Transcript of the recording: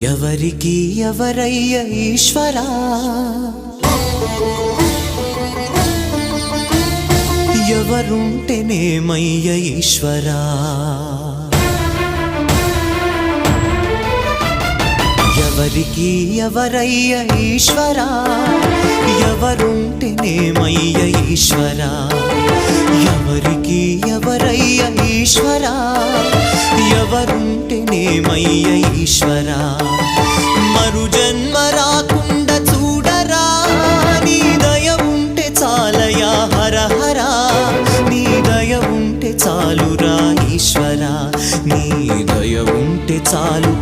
ఎవరికి ఎవరయ్య ఈశ్వరా, ఎవరుంటేనేమయ్య ఈశ్వరా. ఎవరికి ఎవరయ్య ఈశ్వరా, ఎవరుంటేనేమయ్య ఈశ్వరా. ఎవరికి ఎవరయ్య ఈశ్వరా, ఎవరుంటేనేమయ్య ఈశ్వరా. మరు జన్మ రాకుండా చూడరా, నీ దయ ఉంటే చాలయా హర హరా. నీ దయ ఉంటే చాలురా ఈశ్వరా, నీ దయ ఉంటే చాలు